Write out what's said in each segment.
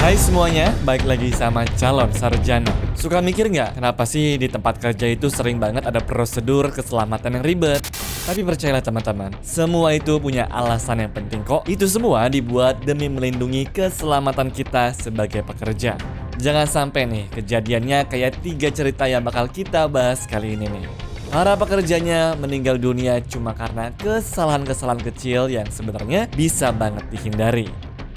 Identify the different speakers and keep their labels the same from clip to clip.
Speaker 1: Hai semuanya, balik lagi sama calon sarjana. Suka mikir nggak kenapa sih di tempat kerja itu sering banget ada prosedur keselamatan yang ribet? Tapi percayalah teman-teman, semua itu punya alasan yang penting kok. Itu semua dibuat demi melindungi keselamatan kita sebagai pekerja. Jangan sampai nih kejadiannya kayak 3 cerita yang bakal kita bahas kali ini nih. Para pekerjanya meninggal dunia cuma karena kesalahan-kesalahan kecil yang sebenarnya bisa banget dihindari.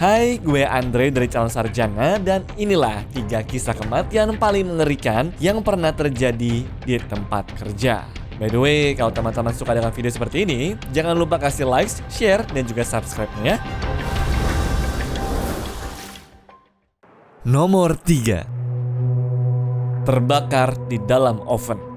Speaker 1: Hai, gue Andre dari Calon Sarjana dan inilah 3 kisah kematian paling mengerikan yang pernah terjadi di tempat kerja. By the way, kalau teman-teman suka dengan video seperti ini, jangan lupa kasih like, share, dan juga subscribe-nya ya. Nomor 3. Terbakar di dalam oven.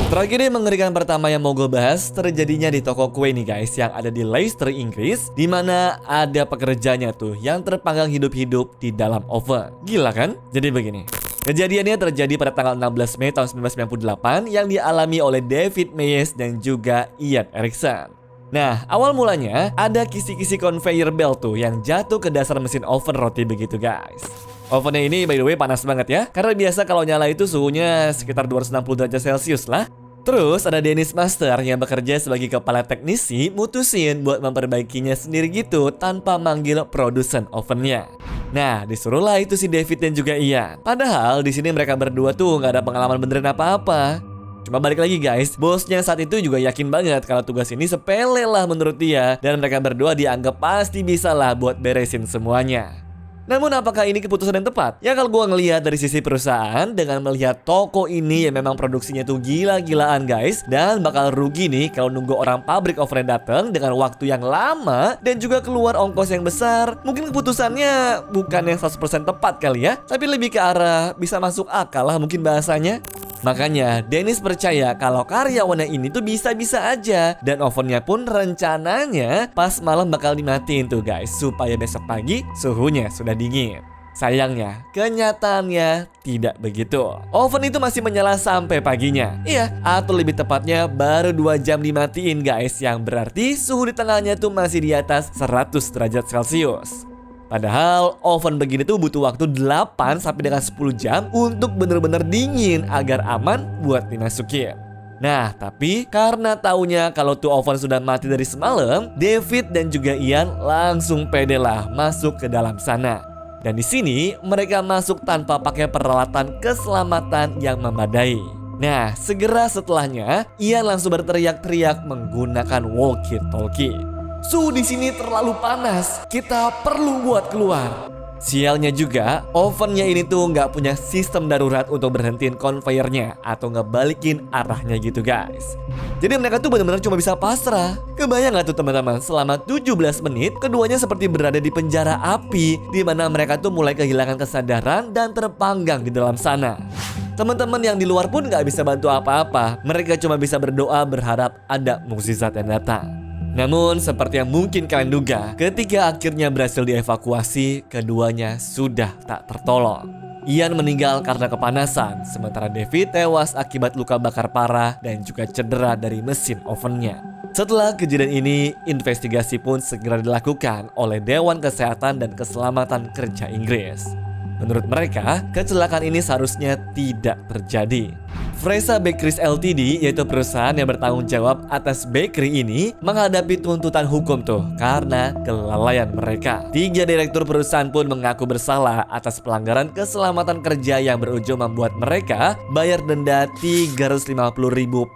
Speaker 1: Tragedi mengerikan pertama yang mau gue bahas terjadinya di toko kue nih guys, yang ada di Leicester, Inggris, di mana ada pekerjanya tuh yang terpanggang hidup-hidup di dalam oven. Gila kan? Jadi begini. Kejadiannya terjadi pada tanggal 16 Mei tahun 1998 yang dialami oleh David Mayes dan juga Ian Erickson. Nah, awal mulanya ada kisi-kisi conveyor belt tuh yang jatuh ke dasar mesin oven roti begitu guys. Ovennya ini by the way panas banget ya, karena biasa kalau nyala itu suhunya sekitar 260 derajat Celcius lah. Terus ada Dennis Master yang bekerja sebagai kepala teknisi mutusin buat memperbaikinya sendiri gitu tanpa manggil produsen ovennya. Nah, disuruhlah itu si David dan juga Ian. Padahal di sini mereka berdua tuh nggak ada pengalaman benerin apa-apa. Cuma balik lagi guys, bosnya saat itu juga yakin banget kalau tugas ini sepele lah menurut dia, dan mereka berdua dianggap pasti bisa lah buat beresin semuanya. Namun apakah ini keputusan yang tepat? Ya kalau gue ngelihat dari sisi perusahaan, dengan melihat toko ini yang memang produksinya tuh gila-gilaan guys, dan bakal rugi nih kalau nunggu orang pabrik oven datang dengan waktu yang lama dan juga keluar ongkos yang besar, mungkin keputusannya bukan yang 100% tepat kali ya, tapi lebih ke arah bisa masuk akal lah mungkin bahasanya. Makanya Dennis percaya kalau karyawannya ini tuh bisa-bisa aja, dan ovennya pun rencananya pas malam bakal dimatiin tuh guys, supaya besok pagi suhunya sudah dingin. Sayangnya, kenyataannya tidak begitu. Oven itu masih menyala sampai paginya. Iya, atau lebih tepatnya baru 2 jam dimatiin guys, yang berarti suhu di tengahnya tuh masih di atas 100 derajat Celcius. Padahal oven begini tuh butuh waktu 8 sampai dengan 10 jam untuk bener-bener dingin agar aman buat dimasukin. Nah, tapi karena taunya kalau tuh oven sudah mati dari semalam, David dan juga Ian langsung pede lah masuk ke dalam sana. Dan di sini mereka masuk tanpa pakai peralatan keselamatan yang memadai. Nah, segera setelahnya Ian langsung berteriak-teriak menggunakan walkie-talkie. Suhu di sini terlalu panas, kita perlu buat keluar. Sialnya juga, ovennya ini tuh nggak punya sistem darurat untuk berhentiin konveyornya atau ngebalikin arahnya gitu guys. Jadi mereka tuh benar-benar cuma bisa pasrah. Kebayang nggak tuh teman-teman, selama 17 menit keduanya seperti berada di penjara api, di mana mereka tuh mulai kehilangan kesadaran dan terpanggang di dalam sana. Teman-teman yang di luar pun nggak bisa bantu apa-apa. Mereka cuma bisa berdoa berharap ada mukjizat yang datang. Namun seperti yang mungkin kalian duga, ketika akhirnya berhasil dievakuasi, keduanya sudah tak tertolong. Ian meninggal karena kepanasan, sementara David tewas akibat luka bakar parah dan juga cedera dari mesin ovennya. Setelah kejadian ini, investigasi pun segera dilakukan oleh Dewan Kesehatan dan Keselamatan Kerja Inggris. Menurut mereka, kecelakaan ini seharusnya tidak terjadi. Fresa Bakeries Ltd, yaitu perusahaan yang bertanggung jawab atas bakery ini, menghadapi tuntutan hukum tuh karena kelalaian mereka. 3 direktur perusahaan pun mengaku bersalah atas pelanggaran keselamatan kerja yang berujung membuat mereka bayar denda 350.000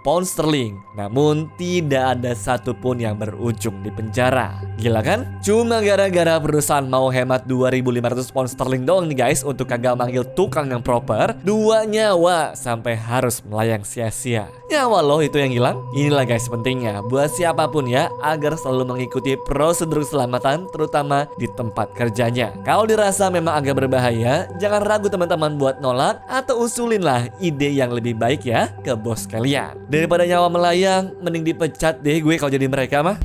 Speaker 1: pound sterling. Namun tidak ada satupun yang berujung di penjara. Gila kan? Cuma gara-gara perusahaan mau hemat 2.500 pound sterling doang nih guys, untuk kagak manggil tukang yang proper, 2 nyawa sampai harus melayang sia-sia. Nyawa loh itu yang hilang. Inilah guys pentingnya buat siapapun ya, agar selalu mengikuti prosedur keselamatan, terutama di tempat kerjanya. Kalau dirasa memang agak berbahaya, jangan ragu teman-teman buat nolak atau usulinlah ide yang lebih baik ya ke bos kalian. Daripada nyawa melayang, mending dipecat deh gue kalau jadi mereka mah.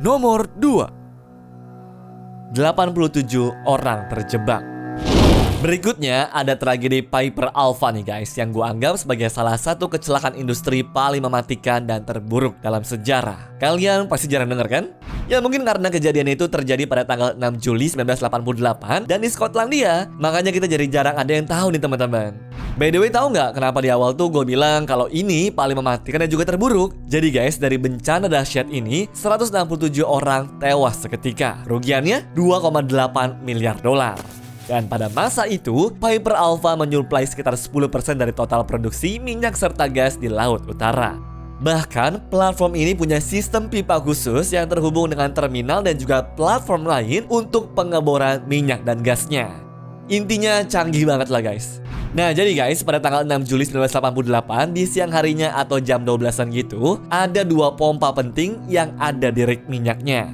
Speaker 1: Nomor 2. 87 orang terjebak. Berikutnya ada tragedi Piper Alpha nih guys, yang gue anggap sebagai salah satu kecelakaan industri paling mematikan dan terburuk dalam sejarah. Kalian pasti jarang denger kan? Ya mungkin karena kejadian itu terjadi pada tanggal 6 Juli 1988 dan di Skotlandia, makanya kita jadi jarang ada yang tahu nih teman-teman. By the way, tahu nggak kenapa di awal tuh gue bilang kalau ini paling mematikan dan juga terburuk? Jadi guys, dari bencana dahsyat ini 167 orang tewas seketika. Rugiannya 2,8 miliar dolar. Dan pada masa itu, Piper Alpha menyuplai sekitar 10% dari total produksi minyak serta gas di Laut Utara. Bahkan, platform ini punya sistem pipa khusus yang terhubung dengan terminal dan juga platform lain untuk pengeboran minyak dan gasnya. Intinya canggih banget lah guys. Nah jadi guys, pada tanggal 6 Juli 1988 di siang harinya atau jam 12-an gitu, ada 2 pompa penting yang ada di rig minyaknya.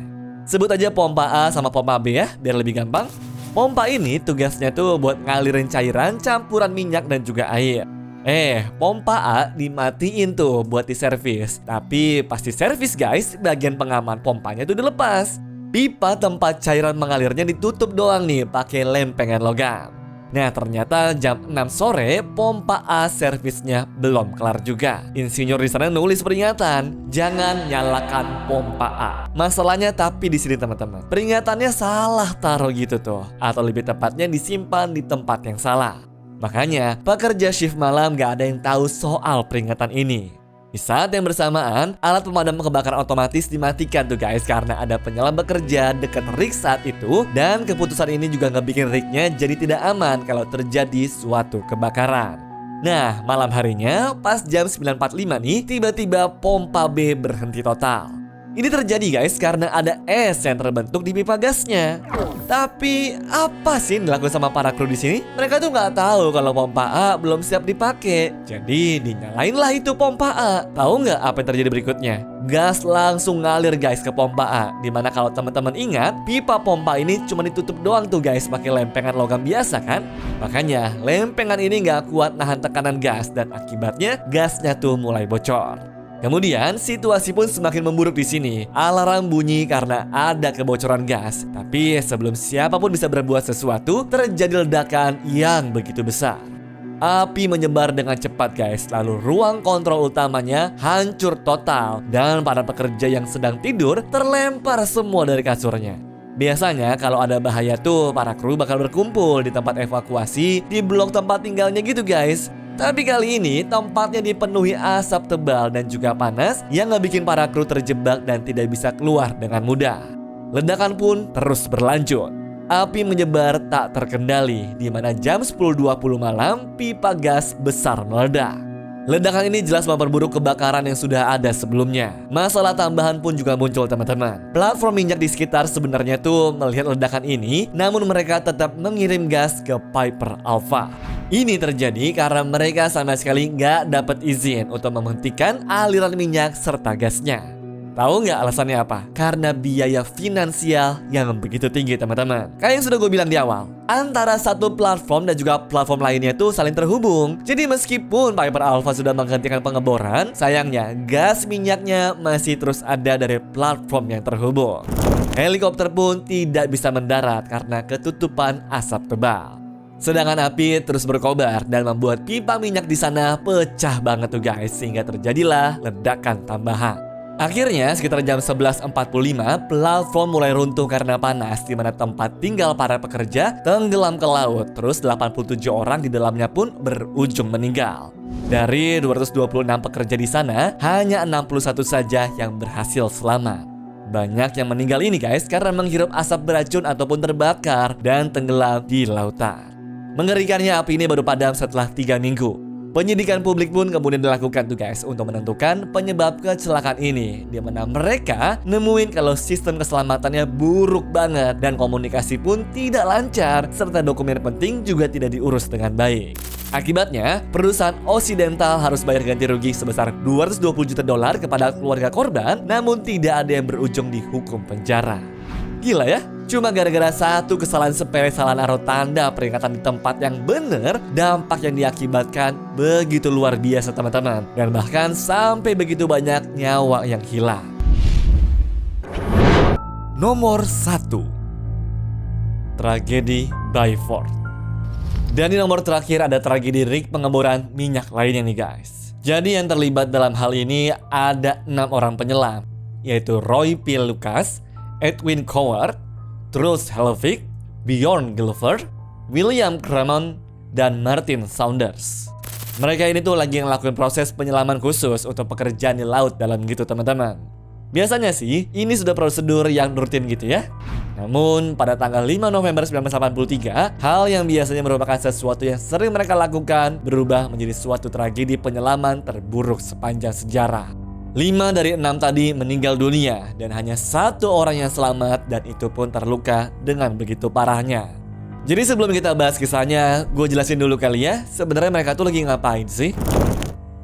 Speaker 1: Sebut aja pompa A sama pompa B ya, biar lebih gampang. Pompa ini tugasnya tuh buat ngalirin cairan campuran minyak dan juga air. Pompa A dimatiin tuh buat diservis. Tapi pas diservis guys, bagian pengaman pompanya tuh dilepas. Pipa tempat cairan mengalirnya ditutup doang nih pakai lempengan logam. Nah ternyata jam 6 sore pompa A servisnya belum kelar juga. Insinyur di sana nulis peringatan, jangan nyalakan pompa A. Masalahnya tapi di sini teman-teman, peringatannya salah taruh gitu tuh, atau lebih tepatnya disimpan di tempat yang salah. Makanya, pekerja shift malam gak ada yang tahu soal peringatan ini. Di saat yang bersamaan, alat pemadam kebakaran otomatis dimatikan tuh guys karena ada penyelam bekerja dekat rig saat itu. Dan keputusan ini juga ngebikin rignya jadi tidak aman kalau terjadi suatu kebakaran. Nah, malam harinya pas jam 9.45 nih, tiba-tiba pompa B berhenti total. Ini terjadi guys karena ada es yang terbentuk di pipa gasnya. Tapi apa sih yang dilakukan sama para kru di sini? Mereka tuh nggak tahu kalau pompa A belum siap dipakai. Jadi dinyalainlah itu pompa A. Tahu nggak apa yang terjadi berikutnya? Gas langsung ngalir guys ke pompa A. Dimana kalau teman-teman ingat, pipa pompa ini cuma ditutup doang tuh guys pakai lempengan logam biasa kan? Makanya lempengan ini nggak kuat nahan tekanan gas dan akibatnya gasnya tuh mulai bocor. Kemudian situasi pun semakin memburuk di sini. Alarm bunyi karena ada kebocoran gas. Tapi sebelum siapapun bisa berbuat sesuatu, terjadi ledakan yang begitu besar. Api menyebar dengan cepat guys. Lalu ruang kontrol utamanya hancur total dan para pekerja yang sedang tidur terlempar semua dari kasurnya. Biasanya kalau ada bahaya tuh para kru bakal berkumpul di tempat evakuasi di blok tempat tinggalnya gitu guys. Tapi kali ini tempatnya dipenuhi asap tebal dan juga panas yang ngebikin para kru terjebak dan tidak bisa keluar dengan mudah. Ledakan pun terus berlanjut. Api menyebar tak terkendali, di mana jam 10.20 malam pipa gas besar meledak. Ledakan ini jelas memperburuk kebakaran yang sudah ada sebelumnya. Masalah tambahan pun juga muncul teman-teman. Platform minyak di sekitar sebenarnya tuh melihat ledakan ini, namun mereka tetap mengirim gas ke Piper Alpha. Ini terjadi karena mereka sama sekali nggak dapat izin untuk menghentikan aliran minyak serta gasnya. Tahu nggak alasannya apa? Karena biaya finansial yang begitu tinggi teman-teman. Kayak yang sudah gue bilang di awal, antara satu platform dan juga platform lainnya tuh saling terhubung. Jadi meskipun Piper Alpha sudah menghentikan pengeboran, sayangnya gas minyaknya masih terus ada dari platform yang terhubung. Helikopter pun tidak bisa mendarat karena ketutupan asap tebal. Sedangkan api terus berkobar dan membuat pipa minyak di sana pecah banget tuh guys, sehingga terjadilah ledakan tambahan. Akhirnya sekitar jam 11.45 platform mulai runtuh karena panas, di mana tempat tinggal para pekerja tenggelam ke laut. Terus 87 orang di dalamnya pun berujung meninggal. Dari 226 pekerja di sana, hanya 61 saja yang berhasil selamat. Banyak yang meninggal ini guys karena menghirup asap beracun ataupun terbakar dan tenggelam di lautan. Mengerikannya api ini baru padam setelah 3 minggu. Penyidikan publik pun kemudian dilakukan tuh guys untuk menentukan penyebab kecelakaan ini, di mana mereka nemuin kalau sistem keselamatannya buruk banget dan komunikasi pun tidak lancar serta dokumen penting juga tidak diurus dengan baik. Akibatnya, perusahaan Occidental harus bayar ganti rugi sebesar $220 juta kepada keluarga korban, namun tidak ada yang berujung dihukum penjara. Gila ya? Cuma gara-gara satu kesalahan sepele salah naruh tanda peringatan di tempat yang benar, dampak yang diakibatkan begitu luar biasa teman-teman. Dan bahkan sampai begitu banyak nyawa yang hilang. Nomor 1, tragedi Beaufort. Dan di nomor terakhir ada tragedi rig pengeboran minyak lainnya nih guys. Jadi yang terlibat dalam hal ini ada 6 orang penyelam, yaitu Roy P. Lucas, Edwin Coward, Truls Hellevik, Bjorn Gilfer, William Cremon, dan Martin Saunders. Mereka ini tuh lagi ngelakuin proses penyelaman khusus untuk pekerjaan di laut dalam gitu teman-teman. Biasanya sih ini sudah prosedur yang rutin gitu ya. Namun pada tanggal 5 November 1983, hal yang biasanya merupakan sesuatu yang sering mereka lakukan berubah menjadi suatu tragedi penyelaman terburuk sepanjang sejarah. 5 dari 6 tadi meninggal dunia dan hanya 1 orang yang selamat, dan itu pun terluka dengan begitu parahnya. Jadi sebelum kita bahas kisahnya, gue jelasin dulu kali ya, sebenarnya mereka tuh lagi ngapain sih?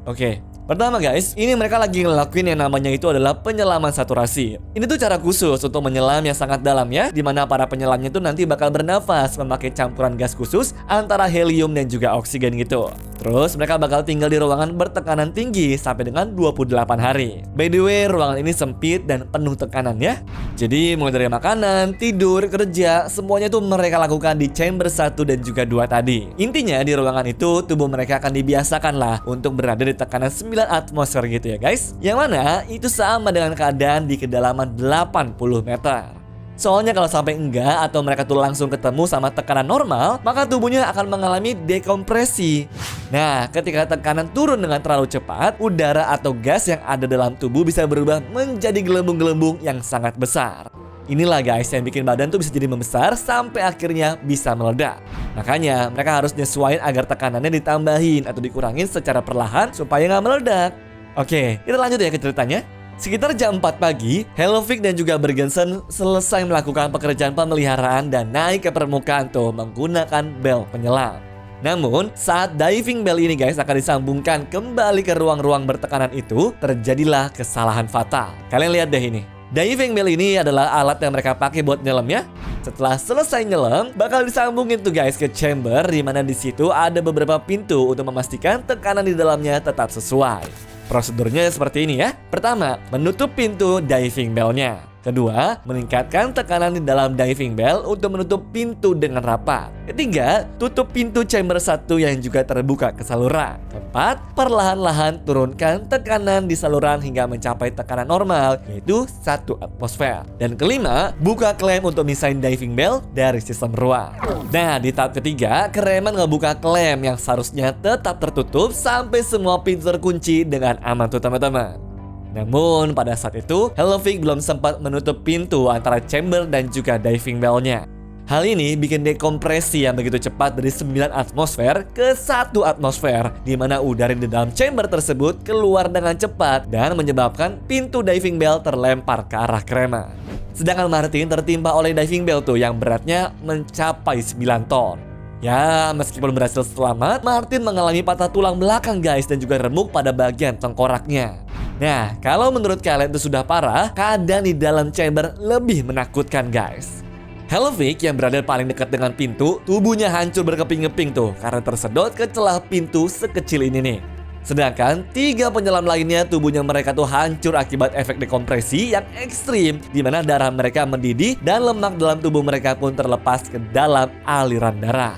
Speaker 1: Oke, pertama guys, ini mereka lagi ngelakuin yang namanya itu adalah penyelaman saturasi. Ini tuh cara khusus untuk menyelam yang sangat dalam ya, dimana para penyelamnya tuh nanti bakal bernafas memakai campuran gas khusus antara helium dan juga oksigen gitu. Terus mereka bakal tinggal di ruangan bertekanan tinggi sampai dengan 28 hari. By the way, ruangan ini sempit dan penuh tekanan ya. Jadi mulai dari makanan, tidur, kerja, semuanya tuh mereka lakukan di chamber 1 dan juga 2 tadi. Intinya di ruangan itu tubuh mereka akan dibiasakan lah untuk berada di tekanan 9 atmosfer gitu ya guys. Yang mana itu sama dengan keadaan di kedalaman 80 meter. Soalnya kalau sampai enggak atau mereka tuh langsung ketemu sama tekanan normal, maka tubuhnya akan mengalami dekompresi. Nah, ketika tekanan turun dengan terlalu cepat, udara atau gas yang ada dalam tubuh bisa berubah menjadi gelembung-gelembung yang sangat besar. Inilah guys yang bikin badan tuh bisa jadi membesar sampai akhirnya bisa meledak. Makanya mereka harus nyesuaiin agar tekanannya ditambahin atau dikurangin secara perlahan supaya nggak meledak. Oke, kita lanjut ya ke ceritanya. Sekitar jam 4 pagi, Hellevik dan juga Bergensen selesai melakukan pekerjaan pemeliharaan dan naik ke permukaan tuh menggunakan bel penyelam. Namun, saat diving bell ini guys akan disambungkan kembali ke ruang-ruang bertekanan itu, terjadilah kesalahan fatal. Kalian lihat deh ini. Diving bell ini adalah alat yang mereka pakai buat nyelam ya. Setelah selesai nyelam, bakal disambungin tuh guys ke chamber, di mana di situ ada beberapa pintu untuk memastikan tekanan di dalamnya tetap sesuai. Prosedurnya seperti ini ya. Pertama, menutup pintu diving bell-nya. Kedua, meningkatkan tekanan di dalam diving bell untuk menutup pintu dengan rapat. Ketiga, tutup pintu chamber 1 yang juga terbuka ke saluran. Keempat, perlahan-lahan turunkan tekanan di saluran hingga mencapai tekanan normal, yaitu 1 atmosfer. Dan kelima, buka klem untuk misahin diving bell dari sistem ruang. Nah, di tahap ketiga, Kremen ngebuka klem yang seharusnya tetap tertutup sampai semua pintu terkunci dengan aman tuh teman-teman. Namun pada saat itu, Hellevik belum sempat menutup pintu antara chamber dan juga diving bell-nya. Hal ini bikin dekompresi yang begitu cepat dari 9 atmosfer ke 1 atmosfer, di mana udara di dalam chamber tersebut keluar dengan cepat dan menyebabkan pintu diving bell terlempar ke arah Kremen. Sedangkan Martin tertimpa oleh diving bell tuh yang beratnya mencapai 9 ton. Ya, meskipun berhasil selamat, Martin mengalami patah tulang belakang guys dan juga remuk pada bagian tengkoraknya. Nah, kalau menurut kalian itu sudah parah, keadaan di dalam chamber lebih menakutkan guys. Hellevik yang berada paling dekat dengan pintu, tubuhnya hancur berkeping-keping tuh karena tersedot ke celah pintu sekecil ini nih. Sedangkan 3 penyelam lainnya tubuhnya mereka tuh hancur akibat efek dekompresi yang ekstrim, di mana darah mereka mendidih dan lemak dalam tubuh mereka pun terlepas ke dalam aliran darah.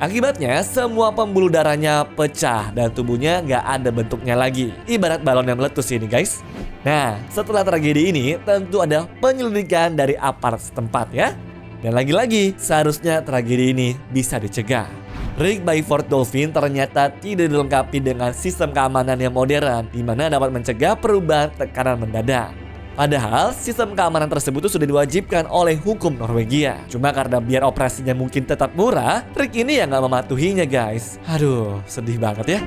Speaker 1: Akibatnya semua pembuluh darahnya pecah dan tubuhnya gak ada bentuknya lagi. Ibarat balon yang meletus ini guys. Nah, setelah tragedi ini tentu ada penyelidikan dari aparat setempat ya. Dan lagi-lagi seharusnya tragedi ini bisa dicegah. Rig Byford Dolphin ternyata tidak dilengkapi dengan sistem keamanan yang modern, di mana dapat mencegah perubahan tekanan mendadak. Padahal sistem keamanan tersebut sudah diwajibkan oleh hukum Norwegia. Cuma karena biar operasinya mungkin tetap murah, Rig ini ya nggak mematuhinya guys. Aduh, sedih banget ya.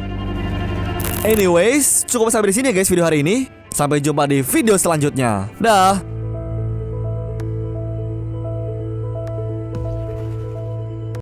Speaker 1: Anyways, cukup sampai di sini ya guys video hari ini. Sampai jumpa di video selanjutnya. Dah.